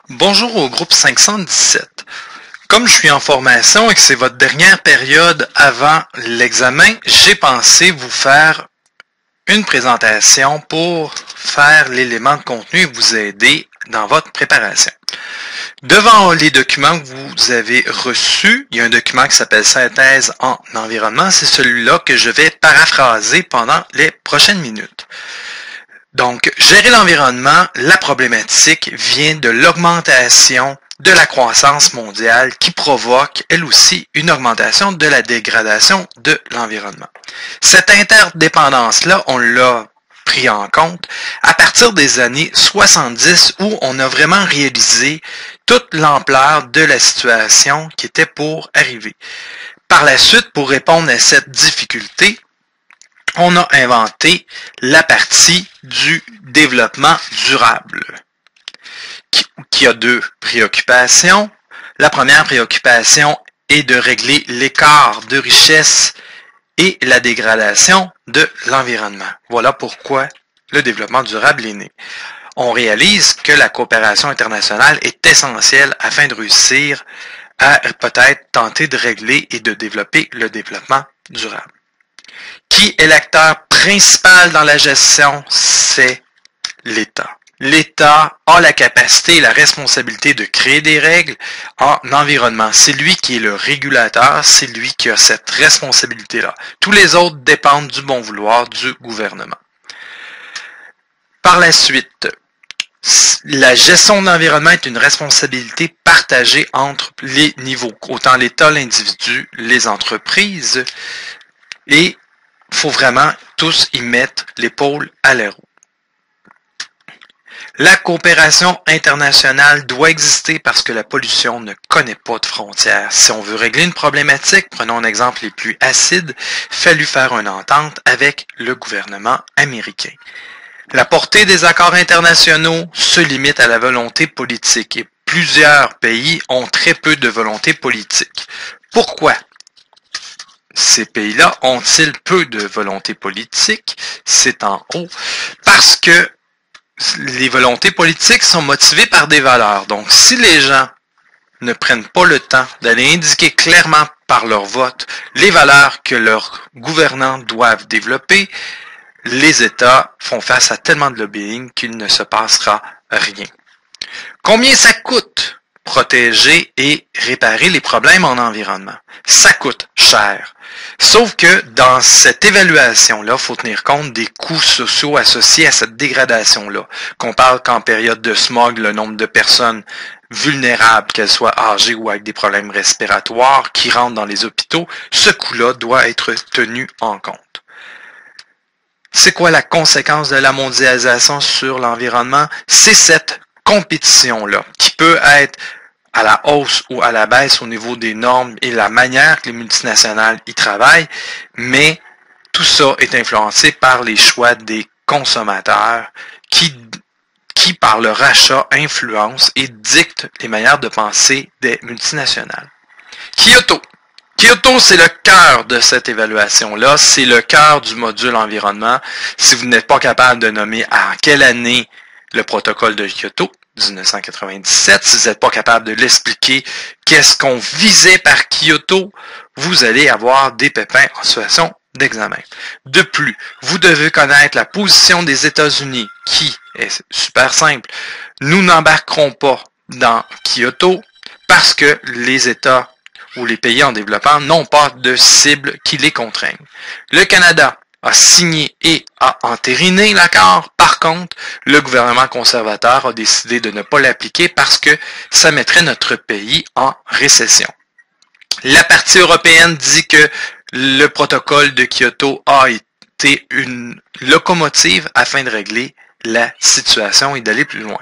Bonjour au groupe 517. Comme je suis en formation et que c'est votre dernière période avant l'examen, j'ai pensé vous faire une présentation pour faire l'élément de contenu et vous aider dans votre préparation. Devant les documents que vous avez reçus, il y a un document qui s'appelle Synthèse en environnement. C'est celui-là que je vais paraphraser pendant les prochaines minutes. Donc, gérer l'environnement, la problématique vient de l'augmentation de la croissance mondiale qui provoque, elle aussi, une augmentation de la dégradation de l'environnement. Cette interdépendance-là, on l'a pris en compte à partir des années 70 où on a vraiment réalisé toute l'ampleur de la situation qui était pour arriver. Par la suite, pour répondre à cette difficulté, on a inventé la partie du développement durable, qui a deux préoccupations. La première préoccupation est de régler l'écart de richesse et la dégradation de l'environnement. Voilà pourquoi le développement durable est né. On réalise que la coopération internationale est essentielle afin de réussir à peut-être tenter de régler et de développer le développement durable. Qui est l'acteur principal dans la gestion? C'est l'État. L'État a la capacité et la responsabilité de créer des règles en environnement. C'est lui qui est le régulateur, c'est lui qui a cette responsabilité-là. Tous les autres dépendent du bon vouloir du gouvernement. Par la suite, la gestion de l'environnement est une responsabilité partagée entre les niveaux, autant l'État, l'individu, les entreprises, et il faut vraiment tous y mettre l'épaule à la roue. La coopération internationale doit exister parce que la pollution ne connaît pas de frontières. Si on veut régler une problématique, prenons un exemple les plus acides, fallu faire une entente avec le gouvernement américain. La portée des accords internationaux se limite à la volonté politique et plusieurs pays ont très peu de volonté politique. Pourquoi? Ces pays-là ont-ils peu de volonté politique? C'est en haut. Parce que les volontés politiques sont motivées par des valeurs. Donc, si les gens ne prennent pas le temps d'aller indiquer clairement par leur vote les valeurs que leurs gouvernants doivent développer, les États font face à tellement de lobbying qu'il ne se passera rien. Combien ça coûte protéger et réparer les problèmes en environnement? Ça coûte cher. Sauf que dans cette évaluation-là, il faut tenir compte des coûts sociaux associés à cette dégradation-là. Qu'on parle qu'en période de smog, le nombre de personnes vulnérables, qu'elles soient âgées ou avec des problèmes respiratoires, qui rentrent dans les hôpitaux, ce coût-là doit être tenu en compte. C'est quoi la conséquence de la mondialisation sur l'environnement? C'est cette compétition-là, qui peut être à la hausse ou à la baisse au niveau des normes et la manière que les multinationales y travaillent, mais tout ça est influencé par les choix des consommateurs qui par leur achat, influencent et dictent les manières de penser des multinationales. Kyoto. Kyoto, c'est le cœur de cette évaluation-là, c'est le cœur du module environnement. Si vous n'êtes pas capable de nommer à quelle année le protocole de Kyoto, 1997, si vous n'êtes pas capable de l'expliquer, qu'est-ce qu'on visait par Kyoto, vous allez avoir des pépins en situation d'examen. De plus, vous devez connaître la position des États-Unis, qui est super simple. Nous n'embarquerons pas dans Kyoto parce que les États ou les pays en développement n'ont pas de cible qui les contraignent. Le Canada a signé et a entériné l'accord. Par contre, le gouvernement conservateur a décidé de ne pas l'appliquer parce que ça mettrait notre pays en récession. La partie européenne dit que le protocole de Kyoto a été une locomotive afin de régler la situation et d'aller plus loin.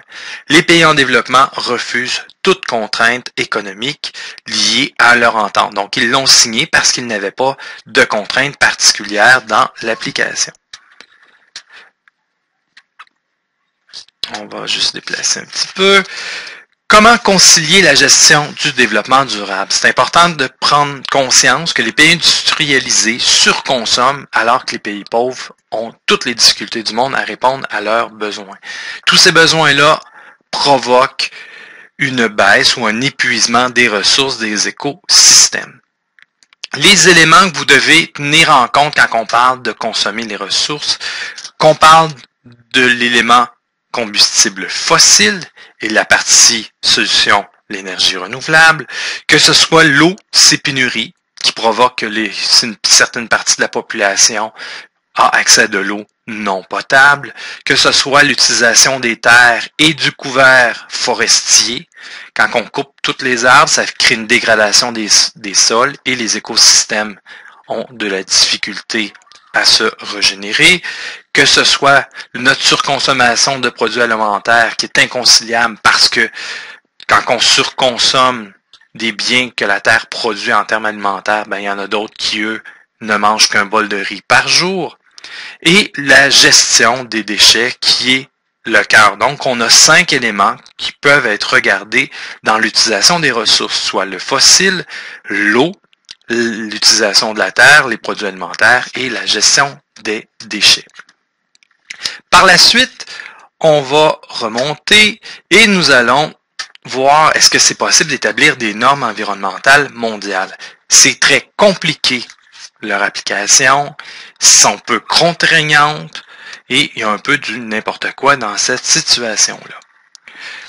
Les pays en développement refusent toute contrainte économique liée à leur entente. Donc, ils l'ont signé parce qu'ils n'avaient pas de contrainte particulière dans l'application. On va juste déplacer un petit peu. Comment concilier la gestion du développement durable? C'est important de prendre conscience que les pays industrialisés surconsomment alors que les pays pauvres ont toutes les difficultés du monde à répondre à leurs besoins. Tous ces besoins-là provoquent une baisse ou un épuisement des ressources des écosystèmes. Les éléments que vous devez tenir en compte quand on parle de consommer les ressources, qu'on parle de l'élément combustible fossile et la partie solution, l'énergie renouvelable, que ce soit l'eau, ces pénuries qui provoquent que une certaine partie de la population a accès à de l'eau non potable, que ce soit l'utilisation des terres et du couvert forestier. Quand on coupe tous les arbres, ça crée une dégradation des sols et les écosystèmes ont de la difficulté à se régénérer. Que ce soit notre surconsommation de produits alimentaires qui est inconciliable parce que quand on surconsomme des biens que la terre produit en termes alimentaires, il y en a d'autres qui, eux, ne mangent qu'un bol de riz par jour. Et la gestion des déchets qui est le cœur. Donc, on a 5 éléments qui peuvent être regardés dans l'utilisation des ressources, soit le fossile, l'eau, l'utilisation de la terre, les produits alimentaires et la gestion des déchets. Par la suite, on va remonter et nous allons voir est-ce que c'est possible d'établir des normes environnementales mondiales. C'est très compliqué leur application, sont peu contraignantes et il y a un peu du n'importe quoi dans cette situation-là.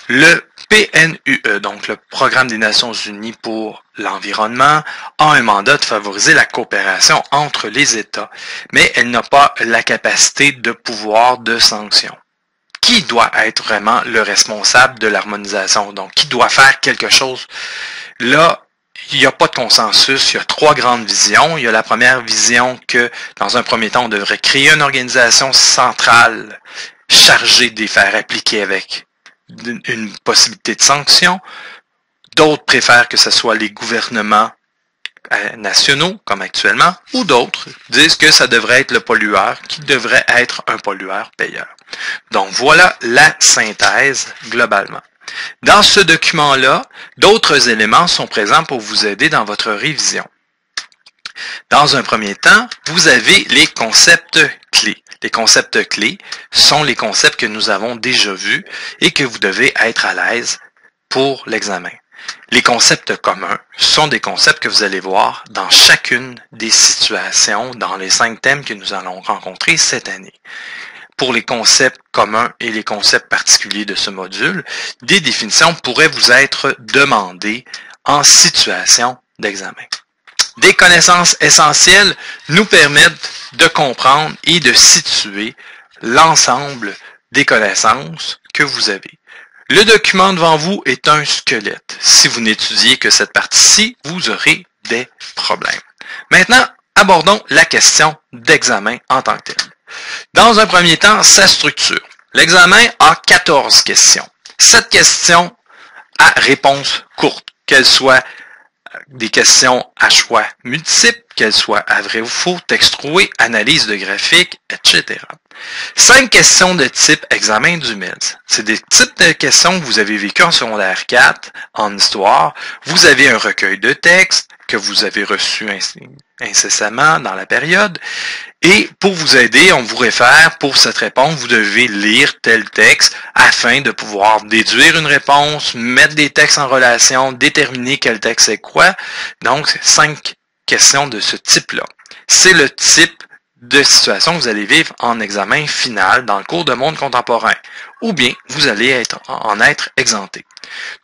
Le PNUE, donc le Programme des Nations Unies pour l'environnement, a un mandat de favoriser la coopération entre les États, mais elle n'a pas la capacité de pouvoir de sanction. Qui doit être vraiment le responsable de l'harmonisation? Donc, qui doit faire quelque chose? Là, il n'y a pas de consensus, il y a 3 grandes visions. Il y a la première vision que, dans un premier temps, on devrait créer une organisation centrale chargée de les faire appliquer avec une possibilité de sanction. D'autres préfèrent que ce soit les gouvernements nationaux, comme actuellement, ou d'autres disent que ça devrait être le pollueur qui devrait être un pollueur-payeur. Donc voilà la synthèse globalement. Dans ce document-là, d'autres éléments sont présents pour vous aider dans votre révision. Dans un premier temps, vous avez les concepts clés. Les concepts clés sont les concepts que nous avons déjà vus et que vous devez être à l'aise pour l'examen. Les concepts communs sont des concepts que vous allez voir dans chacune des situations dans les 5 thèmes que nous allons rencontrer cette année. Pour les concepts communs et les concepts particuliers de ce module, des définitions pourraient vous être demandées en situation d'examen. Des connaissances essentielles nous permettent de comprendre et de situer l'ensemble des connaissances que vous avez. Le document devant vous est un squelette. Si vous n'étudiez que cette partie-ci, vous aurez des problèmes. Maintenant, abordons la question d'examen en tant que telle. Dans un premier temps, sa structure. L'examen a 14 questions. 7 questions à réponse courte, qu'elles soient des questions à choix multiples, qu'elles soient à vrai ou faux, texte troué, analyse de graphique, etc. 5 questions de type examen du MEDS. C'est des types de questions que vous avez vécues en secondaire 4, en histoire. Vous avez un recueil de textes que vous avez reçu incessamment dans la période. Et pour vous aider, on vous réfère pour cette réponse, vous devez lire tel texte afin de pouvoir déduire une réponse, mettre des textes en relation, déterminer quel texte est quoi. Donc, 5 questions de ce type-là. C'est le type de situation que vous allez vivre en examen final dans le cours de monde contemporain. Ou bien, vous allez en être exempté.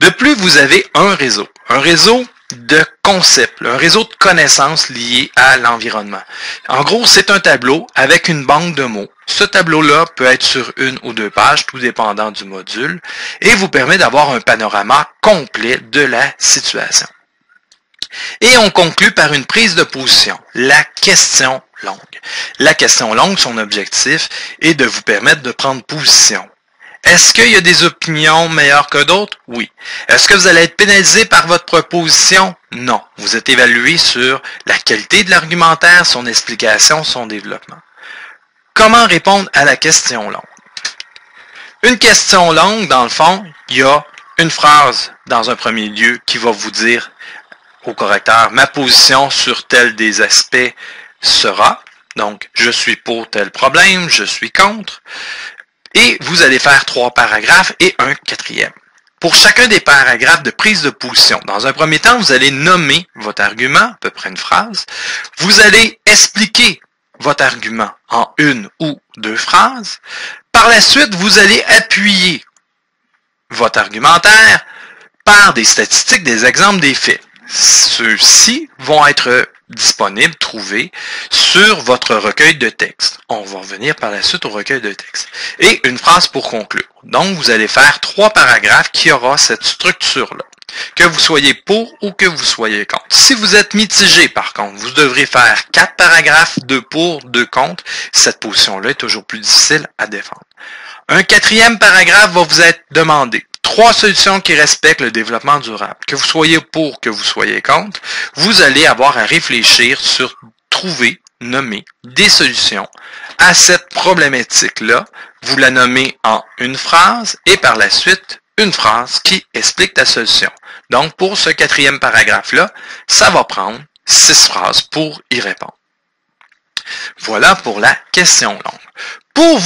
De plus, vous avez un réseau. Un réseau de concepts, un réseau de connaissances liées à l'environnement. En gros, c'est un tableau avec une banque de mots. Ce tableau-là peut être sur 1 ou 2 pages, tout dépendant du module, et vous permet d'avoir un panorama complet de la situation. Et on conclut par une prise de position, la question longue. La question longue, son objectif est de vous permettre de prendre position. Est-ce qu'il y a des opinions meilleures que d'autres? Oui. Est-ce que vous allez être pénalisé par votre proposition? Non. Vous êtes évalué sur la qualité de l'argumentaire, son explication, son développement. Comment répondre à la question longue? Une question longue, dans le fond, il y a une phrase dans un premier lieu qui va vous dire au correcteur, ma position sur tel des aspects sera, donc je suis pour tel problème, je suis contre. Et vous allez faire 3 paragraphes et un 4e. Pour chacun des paragraphes de prise de position, dans un premier temps, vous allez nommer votre argument, à peu près une phrase. Vous allez expliquer votre argument en une ou deux phrases. Par la suite, vous allez appuyer votre argumentaire par des statistiques, des exemples, des faits. Ceux-ci vont être disponibles, trouvés sur votre recueil de texte. On va revenir par la suite au recueil de texte. Et une phrase pour conclure. Donc, vous allez faire 3 paragraphes qui aura cette structure-là. Que vous soyez pour ou que vous soyez contre. Si vous êtes mitigé, par contre, vous devrez faire 4 paragraphes, 2 pour, 2 contre. Cette position-là est toujours plus difficile à défendre. Un 4e paragraphe va vous être demandé. 3 solutions qui respectent le développement durable. Que vous soyez pour, que vous soyez contre, vous allez avoir à réfléchir sur trouver, nommer des solutions à cette problématique-là. Vous la nommez en une phrase et par la suite, une phrase qui explique ta solution. Donc, pour ce 4e paragraphe-là, ça va prendre 6 phrases pour y répondre. Voilà pour la question longue. Pour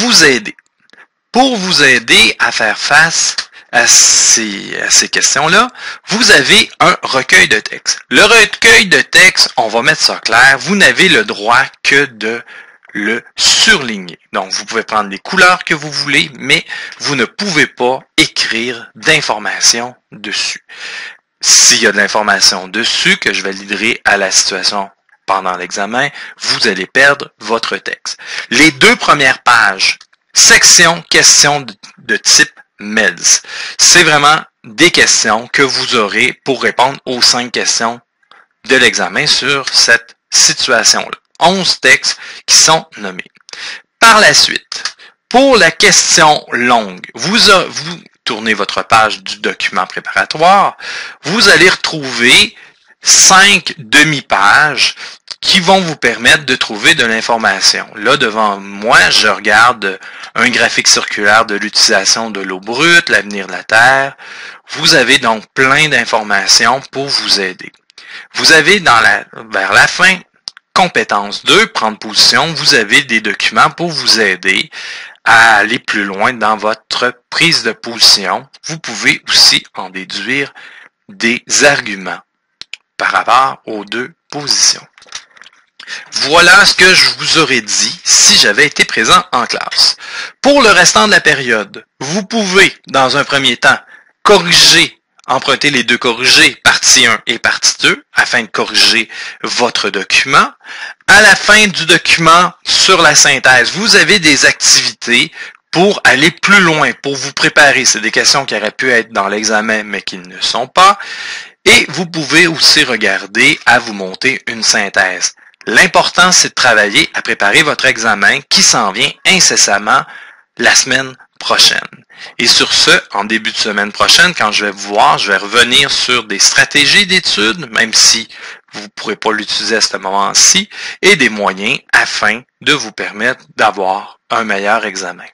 vous aider à faire face à ces questions-là, vous avez un recueil de texte. Le recueil de texte, on va mettre ça clair, vous n'avez le droit que de le surligner. Donc, vous pouvez prendre les couleurs que vous voulez, mais vous ne pouvez pas écrire d'informations dessus. S'il y a de l'information dessus que je validerai à la situation pendant l'examen, vous allez perdre votre texte. Les 2 premières pages, section questions de type MELS. C'est vraiment des questions que vous aurez pour répondre aux 5 questions de l'examen sur cette situation-là. 11 textes qui sont nommés. Par la suite, pour la question longue, vous tournez votre page du document préparatoire, vous allez retrouver 5 demi-pages qui vont vous permettre de trouver de l'information. Là, devant moi, je regarde un graphique circulaire de l'utilisation de l'eau brute, l'avenir de la Terre. Vous avez donc plein d'informations pour vous aider. Vous avez vers la fin, compétence 2, prendre position, vous avez des documents pour vous aider à aller plus loin dans votre prise de position. Vous pouvez aussi en déduire des arguments par rapport aux 2 positions. Voilà ce que je vous aurais dit si j'avais été présent en classe. Pour le restant de la période, vous pouvez, dans un premier temps, emprunter les 2 corrigés, partie 1 et partie 2, afin de corriger votre document. À la fin du document, sur la synthèse, vous avez des activités pour aller plus loin, pour vous préparer. C'est des questions qui auraient pu être dans l'examen, mais qui ne sont pas. Et vous pouvez aussi regarder à vous monter une synthèse. L'important, c'est de travailler à préparer votre examen qui s'en vient incessamment la semaine prochaine. Et sur ce, en début de semaine prochaine, quand je vais vous voir, je vais revenir sur des stratégies d'études, même si vous ne pourrez pas l'utiliser à ce moment-ci, et des moyens afin de vous permettre d'avoir un meilleur examen.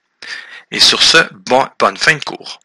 Et sur ce, bonne fin de cours.